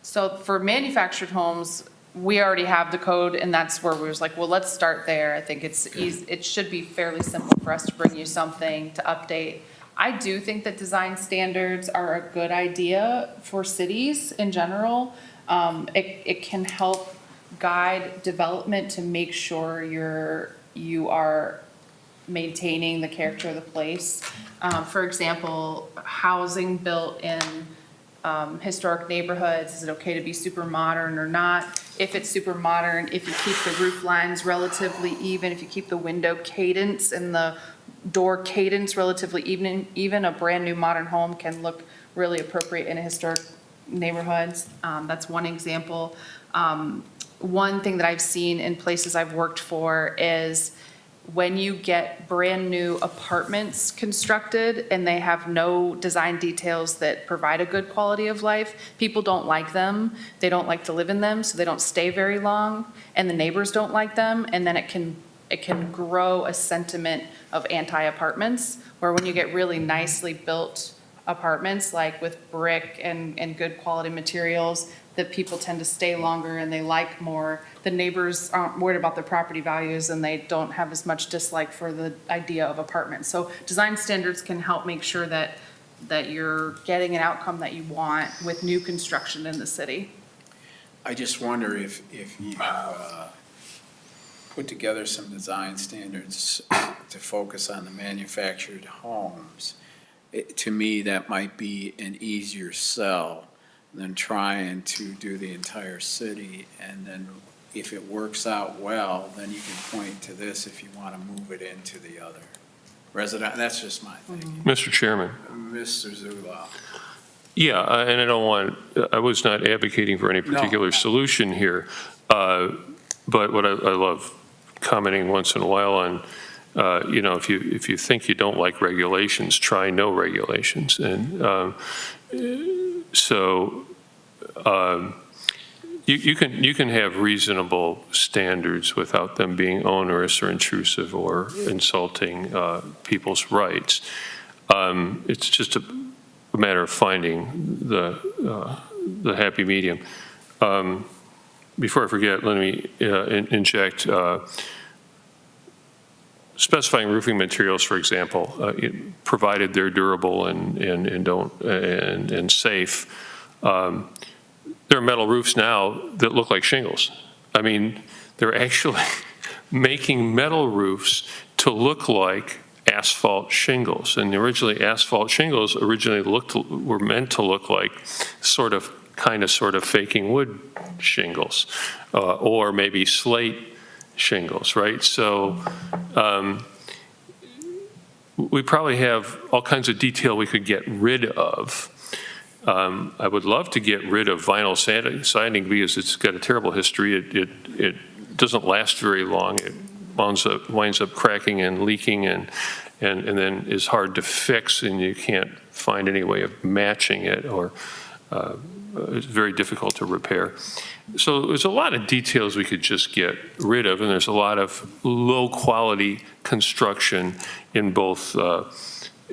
So for manufactured homes, we already have the code, and that's where we was like, well, let's start there. I think it's easy. It should be fairly simple for us to bring you something to update. I do think that design standards are a good idea for cities in general. It can help guide development to make sure you are maintaining the character of the place. For example, housing built in historic neighborhoods, is it okay to be super modern or not? If it's super modern, if you keep the roof lines relatively even, if you keep the window cadence and the door cadence relatively even a brand new modern home can look really appropriate in a historic neighborhoods. That's one example. One thing that I've seen in places I've worked for is when you get brand-new apartments constructed and they have no design details that provide a good quality of life, people don't like them, they don't like to live in them, so they don't stay very long, and the neighbors don't like them, and then it can grow a sentiment of anti-apartments, where when you get really nicely built apartments, like with brick and good quality materials, that people tend to stay longer and they like more. The neighbors aren't worried about their property values and they don't have as much dislike for the idea of apartments. So design standards can help make sure that you're getting an outcome that you want with new construction in the city. I just wonder if you put together some design standards to focus on the manufactured homes. To me, that might be an easier sell than trying to do the entire city. And then if it works out well, then you can point to this if you want to move it into the other resident. That's just my thinking. Mr. Chairman. Mr. Zula. Yeah, and I was not advocating for any particular solution here, but what I love commenting once in a while on, if you think you don't like regulations, try no regulations. And you can have reasonable standards without them being onerous or intrusive or insulting people's rights. It's just a matter of finding the happy medium. Before I forget, let me inject. Specifying roofing materials, for example, provided they're durable and safe. There are metal roofs now that look like shingles. I mean, they're actually making metal roofs to look like asphalt shingles. And originally, asphalt shingles were meant to look like sort of faking wood shingles, or maybe slate shingles, right? So we probably have all kinds of detail we could get rid of. I would love to get rid of vinyl siding because it's got a terrible history. It doesn't last very long. It winds up cracking and leaking and then is hard to fix, and you can't find any way of matching it, or it's very difficult to repair. So there's a lot of details we could just get rid of, and there's a lot of low-quality construction in both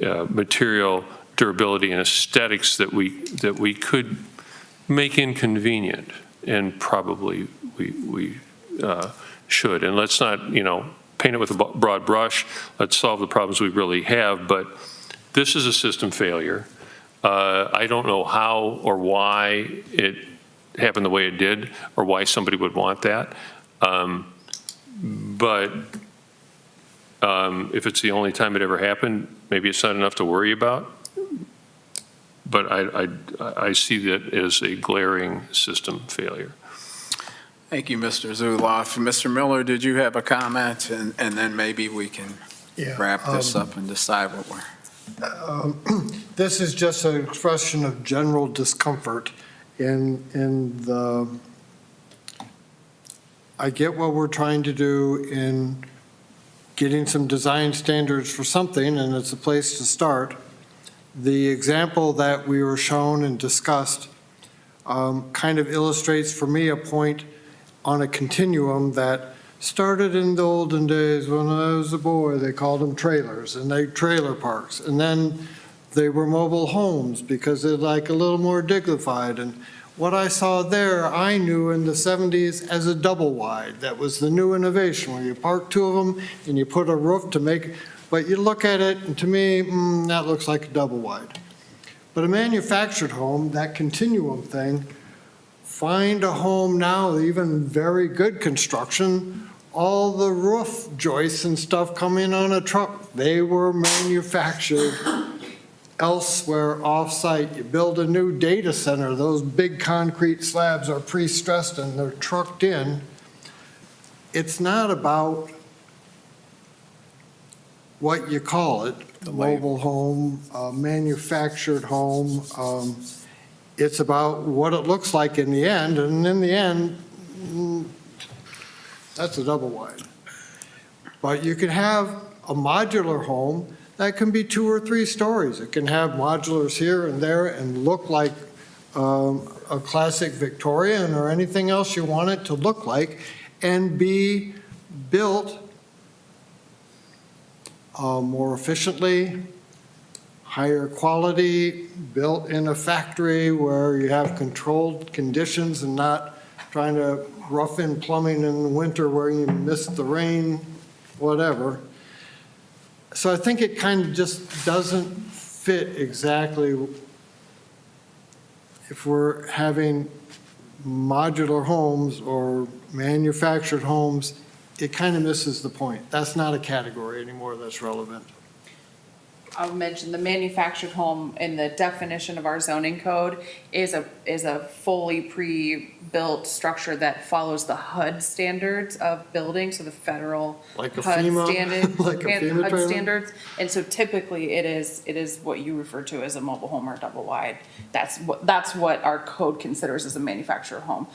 material durability and aesthetics that we could make inconvenient, and probably we should. And let's not, paint it with a broad brush. Let's solve the problems we really have. But this is a system failure. I don't know how or why it happened the way it did, or why somebody would want that. But if it's the only time it ever happened, maybe it's not enough to worry about. But I see that as a glaring system failure. Thank you, Mr. Zuloff. Mr. Miller, did you have a comment? And then maybe we can wrap this up and decide what we're... This is just an expression of general discomfort in the, I get what we're trying to do in getting some design standards for something, and it's a place to start. The example that we were shown and discussed kind of illustrates for me a point on a continuum that started in the olden days when I was a boy. They called them trailers, and they trailer parks. And then they were mobile homes because they're like a little more dignified. And what I saw there, I knew in the 70s as a double wide. That was the new innovation, where you park two of them and you put a roof to make, but you look at it, and to me, that looks like a double wide. But a manufactured home, that continuum thing, find a home now, even very good construction, all the roof joists and stuff come in on a truck. They were manufactured elsewhere off-site. You build a new data center, those big concrete slabs are pre-stressed and they're trucked in. It's not about what you call it, a mobile home, a manufactured home. It's about what it looks like in the end, and in the end, that's a double wide. But you can have a modular home that can be 2 or 3 stories. It can have modulars here and there and look like a classic Victorian or anything else you want it to look like, and be built more efficiently, higher quality, built in a factory where you have controlled conditions and not trying to rough in plumbing in the winter where you miss the rain, whatever. So I think it kind of just doesn't fit exactly. If we're having modular homes or manufactured homes, it kind of misses the point. That's not a category anymore that's relevant. I'll mention the manufactured home in the definition of our zoning code is a fully pre-built structure that follows the HUD standards of building, so the federal Like a HUD FEMA, standard, like a FEMA HUD trailer? standards. And so typically it is what you refer to as a mobile home or double wide. That's what our code considers as a manufactured home.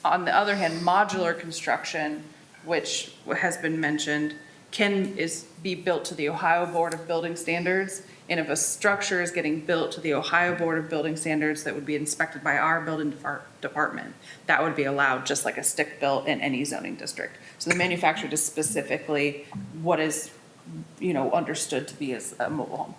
On the other hand, modular construction, which has been mentioned, be built to the Ohio Board of Building Standards. And if a structure is getting built to the Ohio Board of Building Standards that would be inspected by our building department, that would be allowed just like a stick built in any zoning district. So the manufactured is specifically what is, understood to be as a mobile home.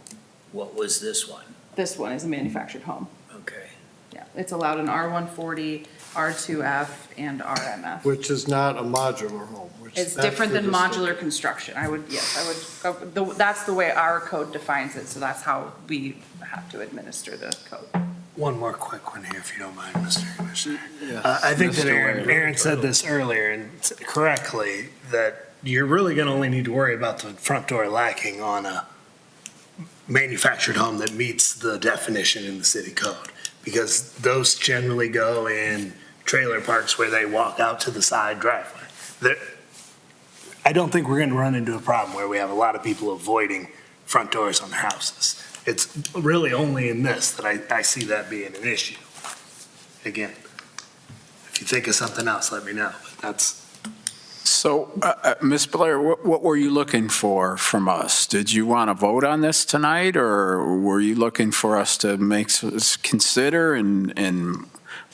What was this one? This one is a manufactured home. Okay. Yeah, it's allowed in R140, R2F, and RMF. Which is not a modular home. It's different than modular construction. That's the way our code defines it, so that's how we have to administer the code. One more quick one here, if you don't mind, Mr. Commissioner. Yes, I think that Mr. Whalen. Aaron said this earlier, and correctly, that you're really going to only need to worry about the front door lacking on a manufactured home that meets the definition in the city code, because those generally go in trailer parks where they walk out to the side driveway. I don't think we're going to run into a problem where we have a lot of people avoiding front doors on their houses. It's really only in this that I see that being an issue. Again, if you think of something else, let me know. But that's. So, Ms. Blair, what were you looking for from us? Did you want to vote on this tonight, or were you looking for us to consider and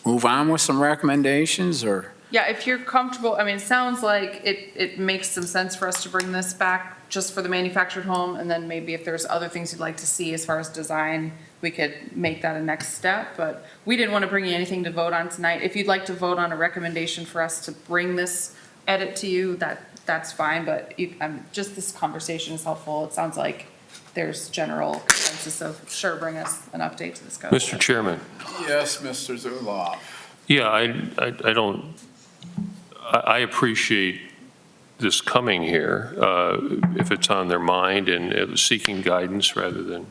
move on with some recommendations, or? Yeah, if you're comfortable, it sounds like it makes some sense for us to bring this back just for the manufactured home, and then maybe if there's other things you'd like to see as far as design, we could make that a next step, but we didn't want to bring you anything to vote on tonight. If you'd like to vote on a recommendation for us to bring this edit to you, that's fine, but just this conversation is helpful. It sounds like there's general consensus of, sure, bring us an update to this code. Mr. Chairman. Yes, Mr. Zuloff. Yeah, I appreciate this coming here, if it's on their mind and seeking guidance rather than,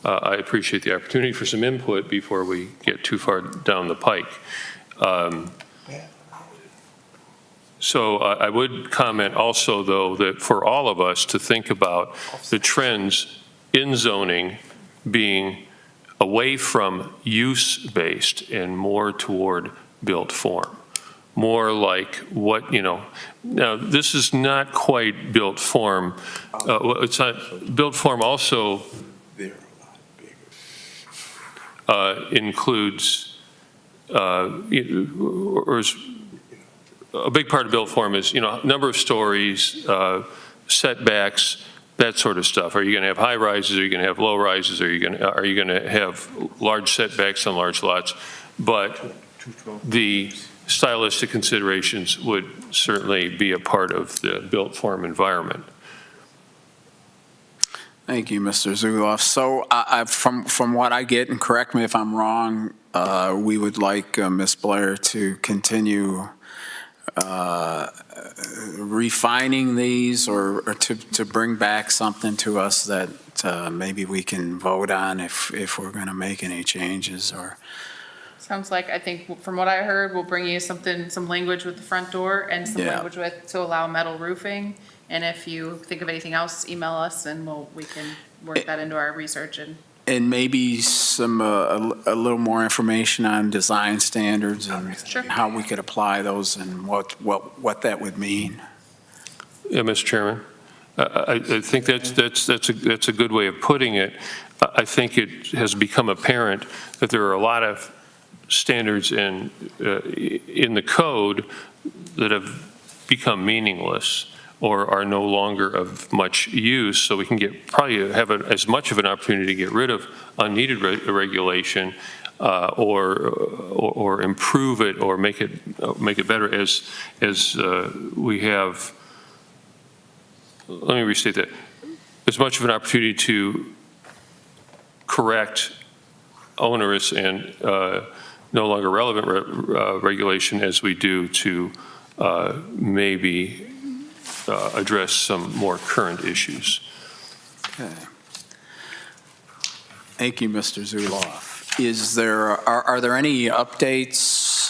I appreciate the opportunity for some input before we get too far down the pike. So I would comment also, though, that for all of us to think about the trends in zoning being away from use-based and more toward built form. More like what, now this is not quite built form. It's not, built form also includes, or is, a big part of built form is, number of stories, setbacks, that sort of stuff. Are you going to have high rises? Are you going to have low rises? Are you going to have large setbacks on large lots? But the stylistic considerations would certainly be a part of the built form environment. Thank you, Mr. Zuloff. So from what I get, and correct me if I'm wrong, we would like Ms. Blair to continue refining these or to bring back something to us that maybe we can vote on if we're going to make any changes or. Sounds like, I think from what I heard, we'll bring you some language with the front door and some Yeah. language to allow metal roofing. And if you think of anything else, email us and we can work that into our research And maybe some, a little more information on design standards and Sure. how we could apply those and what that would mean. Mr. Chairman. I think that's a good way of putting it. I think it has become apparent that there are a lot of standards in the code that have become meaningless or are no longer of much use, so we can probably have as much of an opportunity to get rid of unneeded regulation or improve it or make it better as we have. Let me restate that. As much of an opportunity to correct onerous and no longer relevant regulation as we do to maybe address some more current issues. Okay. Thank you, Mr. Zuloff. Are there any updates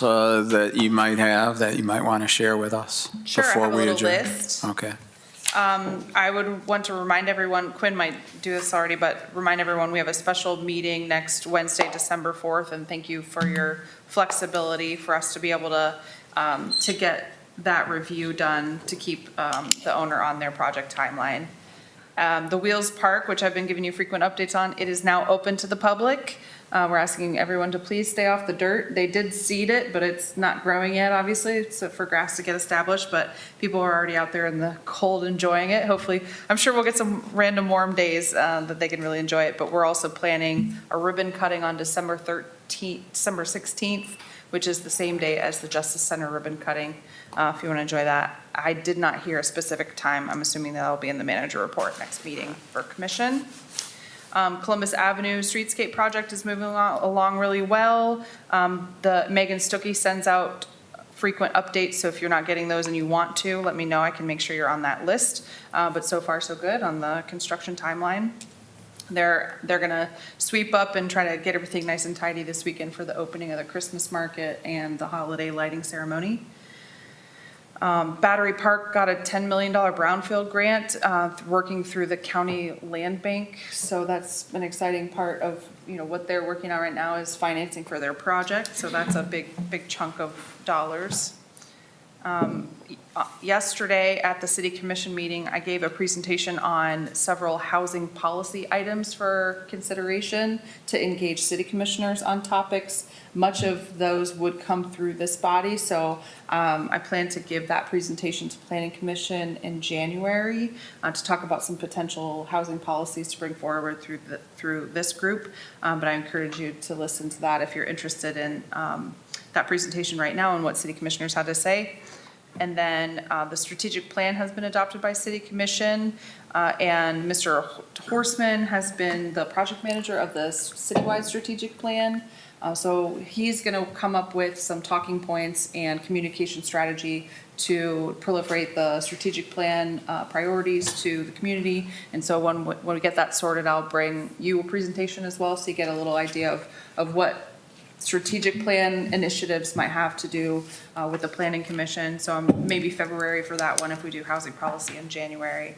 that you might have that you might want to share with us Sure, I before have a we little adjourn? list. Okay. I would want to remind everyone, Quinn might do this already, but remind everyone, we have a special meeting next Wednesday, December 4th, and thank you for your flexibility for us to be able to get that review done to keep the owner on their project timeline. The Wheels Park, which I've been giving you frequent updates on, it is now open to the public. We're asking everyone to please stay off the dirt. They did seed it, but it's not growing yet, obviously, so for grass to get established, but people are already out there in the cold enjoying it. Hopefully, I'm sure we'll get some random warm days that they can really enjoy it, but we're also planning a ribbon cutting on December 16th, which is the same day as the Justice Center ribbon cutting, if you want to enjoy that. I did not hear a specific time. I'm assuming that'll be in the manager report next meeting for commission. Columbus Avenue Streetscape project is moving along really well. Megan Stuckey sends out frequent updates, so if you're not getting those and you want to, let me know. I can make sure you're on that list. But so far, so good on the construction timeline. They're gonna sweep up and try to get everything nice and tidy this weekend for the opening of the Christmas market and the holiday lighting ceremony. Battery Park got a $10 million brownfield grant, working through the county land bank. So that's an exciting part of, what they're working on right now is financing for their project. So that's a big chunk of dollars. Yesterday at the city commission meeting, I gave a presentation on several housing policy items for consideration to engage city commissioners on topics. Much of those would come through this body, so I plan to give that presentation to Planning Commission in January to talk about some potential housing policies to bring forward through this group. But I encourage you to listen to that if you're interested in that presentation right now and what city commissioners had to say. And then the strategic plan has been adopted by City Commission, and Mr. Horseman has been the project manager of the citywide strategic plan. So he's going to come up with some talking points and communication strategy to proliferate the strategic plan priorities to the community. And so when we get that sorted, I'll bring you a presentation as well, so you get a little idea of what strategic plan initiatives might have to do with the Planning Commission. So maybe February for that one if we do housing policy in January.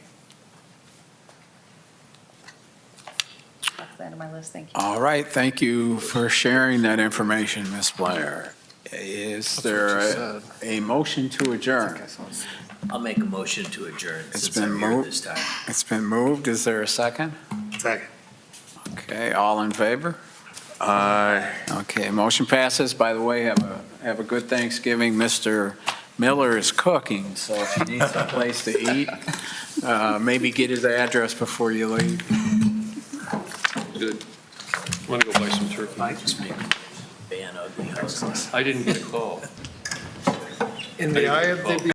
That's the end of my list. Thank you. All right, thank you for sharing that information, Ms. Blair. Is there a motion to adjourn? I'll make a motion to adjourn It's since been I'm here moved. this time. It's been moved. Is there a second? Second. Okay, all in favor? Aye. Okay, motion passes. By the way, have a good Thanksgiving. Mr. Miller is cooking, so if you need some place to eat, maybe get his address before you leave. Good. I'm going to go buy some turkey. I just make a ban ugly houses. I didn't get a call. In the eye of the